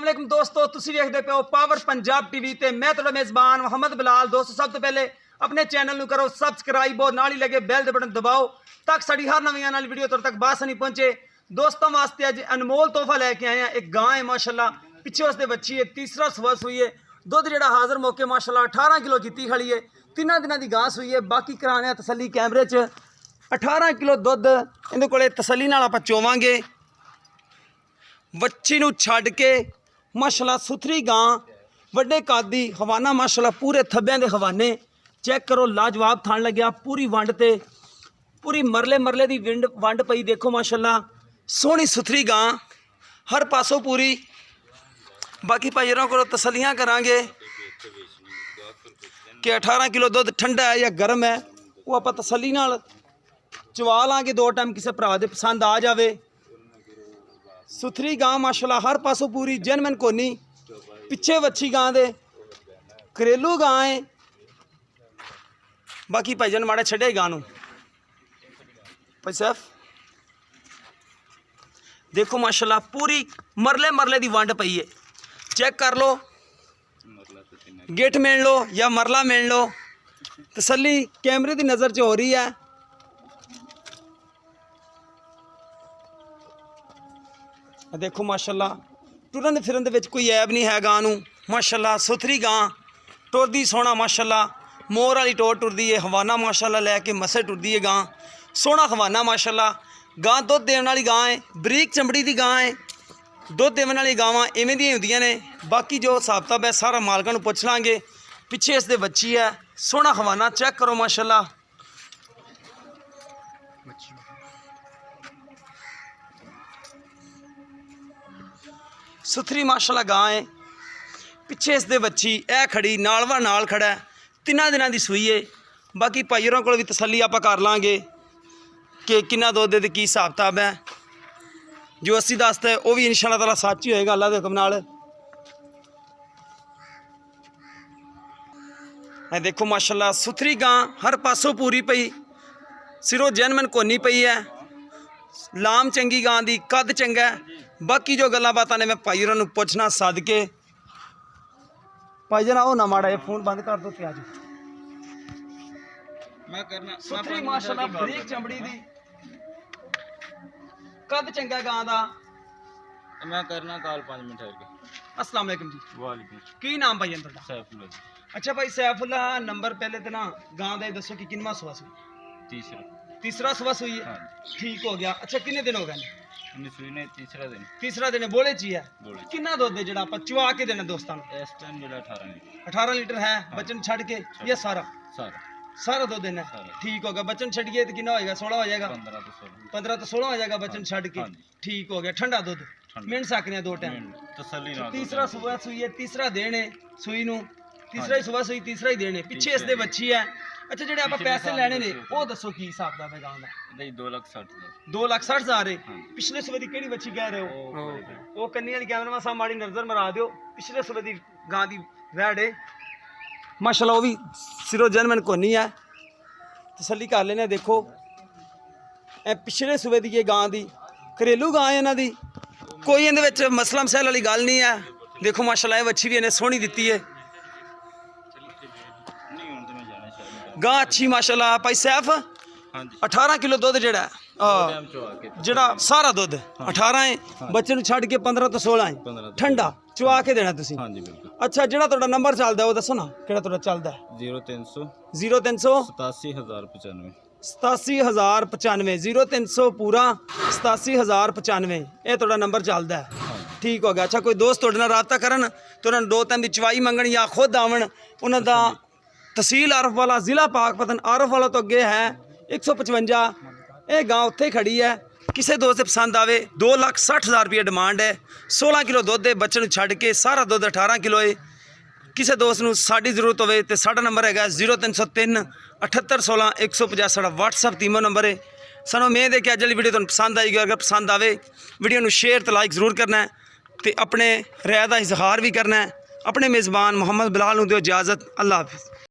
अस्सलाम वालेकुम दोस्तों, तुसी देखदे पे हो पावर पंजाब टीवी ते मैं तुहाडा मेज़बान मोहम्मद बिलाल। दोस्तों सब तो पहले अपने चैनल नूं करो सबसक्राइब और नाल ही लगे बैल दे बटन दबाओ ताकि साडी हर नवीं आने वाली वीडियो तुहाडे तक बासानी पहुंचे। दोस्तों वास्ते अज अनमोल तोहफा लैके आए हैं। एक गां है माशाल्लाह, पिछे उसदे बच्ची है, तीसरा सुबह सूई है। दुध जिहड़ा हाज़र मौके माशाल्लाह 18 किलो जीती खड़ी है। 3 दिनों की गां सूई है। बाकी कराने तसली कैमरे च 18 किलो दुध इहदे कोले तसली नाल आपां चोवांगे। बच्ची नूं छड्ड के माशाल्लाह सुथरी गां, वड्डे कद दी, हवाना माशाल्लाह पूरे थब्बियां दे हवाने चेक करो, लाजवाब थान लग्या। पूरी वंड ते पूरी मरले दी वंड पई देखो माशाल्लाह, सोहनी सुथरी गां हर पासों पूरी। बाकी भाईयों को तसलियां करांगे कि 18 किलो दुध ठंडा है या गर्म है, वो आप तसली नाल चवा लांगे। 2 टाइम किसी भरा दे पसंद आ जाए। सुथरी गां माशाल्लाह हर पासों पूरी जनमन कोनी। पिछे वच्छी गां दे घरेलू गां है। बाकी भाईजान माड़े छड़े गां नूं भाई साहब देखो माशाल्लाह पूरी मरले दी वंड पई है। चेक कर लो, गेट मेन लो या मरला मेन लो, तसली कैमरे की नज़र च हो रही है। देखो माशाल्लाह टुरन फिरन दे विच कोई ऐब नहीं है गां नूं। माशाल्लाह सुथरी गां टुरदी सोहना माशाल्लाह, मोर वाली टोर टुरदी है। हवाना माशाल्लाह लैके मसे टुरदी है गां, सोहना हवाना माशाल्लाह। गां दुध देने वाली गां है, बरीक चमड़ी की गां है। दुध देने वाली गावां इवें दी हुंदियां ने। बाकी जो हिसाब किताब है सारा मालकां नूं पुछ लांगे। पिछे इस दे बच्ची है, सोहना हवाना चेक करो माशाल्लाह। सुथरी माशाल्लाह गां है। पिछे इस दे बच्ची ए खड़ी नालवा नाल खड़ा है, 3 दिनों की सूई है। बाकी भाईयों को भी तसली आप कर लाँगे कि कितना दुध है की हिसाब किताब है। जो 80 दसता है वह भी इंशाअल्लाह ताला सच ही होएगा अल्लाह के हुक्म नाल। देखो माशाल्लाह सुथरी गां हर पासों पूरी पई, सिरों जनमन कोनी पई है। लाम चंगी गां दी, कद चंगा है। बाकी जो गल्लां बातां ने मैं भाईयों नूं पुछना सद के। भाई जना ना माड़ा फोन बंद कर दो ते आ जाओ। मैं करना सुथरी माशाल्लाह बरीक चमड़ी दी, कद चंगा गां दा। मैं करना कॉल 5 मिनट ठहर के। अस्सलाम वालेकुम जी। वालेकुम। की नाम भाई तुहाडा? सैफुल्ला जी। अच्छा भाई सैफुल्ला, नंबर पहले तो ना गां दा दसो कि किनवा सुबह सुई? तीसरा सुबह सुई है। ठीक हो गया। अच्छा कितने दिन हो गए सुई ने? तीसरा दिन बोले ची है। कितना दुध है जेड़ा आप चुवा के देना दोस्तां नूं? इस टाइम जेड़ा 18 लीटर। 18 लीटर है। बचन छड़ के या सारा सारा दुध देना? ठीक होगा। बचन छड़िए तो कितना होएगा? 16 हो जाएगा। 15 तो 16 हो जाएगा बचन छड़ के। ठीक हो गया। ठंडा दुध मिल सकते हैं 2 टाइम तसल्ली नाल। तीसरा सुबह सुई है, तीसरा दिन है सूई नूं। तीसरा ही सुबह सुई, तीसरा ही दिन है। पिछे इस दे बच्ची है। अच्छा जेडे आप पैसे लेने ने वो दसो की हिसाब दा गां दा? 2,60,000 है। पिछले सुबह दी केड़ी बच्ची कह रहे हो? वो कन्नी वाली कैमरा साहब माड़ी नजर मरा दियो। पिछले सुबह दी गां दी वैड है माशाल्लाह, वो भी सिरो जनमन कोनी है। तसल्ली कर लेने। देखो ए पिछले सुबह दी ये गां दी घरेलू गां है इन्हां दी, कोई इहदे विच मसला मसैल वाली गल नहीं है। देखो माशाल्लाह ये बच्ची भी इन्हें सोहनी दित्ती है। गां अच्छी माशाल्लाह। भाई सैफ 18 किलो दुध जेड़ा जेड़ा सारा दुध 18 है। बच्चे नूं छड्ड के 15 तो 16 है। ठंडा चुवा के देना तुसीं? हाँ जी बिल्कुल। अच्छा जेड़ा तुहाडा नंबर चलदा वो दसो ना केड़ा तुहाडा चलदा है? 0300 87095 87095 0300 पूरा 87095 ये तुहाडा नंबर चलदा है। ठीक हो गया। अच्छा कोई दोस्त तुहाडे नाल राबता करन तो उन्हां 2 टाइम दी चवाई मंगण या खुद आवन, उन्हां दा तहसील आरफ वाला, जिला पाकपतन आरफ वाला तो अगे है 155। ये गांव उत्थे खड़ी है। किसी दोस्त से पसंद आवे 2,60,000 रुपये डिमांड है। 16 किलो दुध है। बच्चे छड्ड के सारा दुध 18 किलो है। किसी दोस्त नूं साडी जरूरत होवे तो साडा नंबर है 0303 7816 150। साडा व्हाट्सअप तीमो नंबर है। सानूं उम्मीद है कि अज वाली वीडियो तुहानूं पसंद आएगी। अगर पसंद आवे वीडियो नूं शेयर तो लाइक जरूर करना है तो अपने राय का इजहार भी करना है। अपने मेज़बान मोहम्मद बिलाल नूं दिओ इजाज़त। अल्लाह हाफिज़।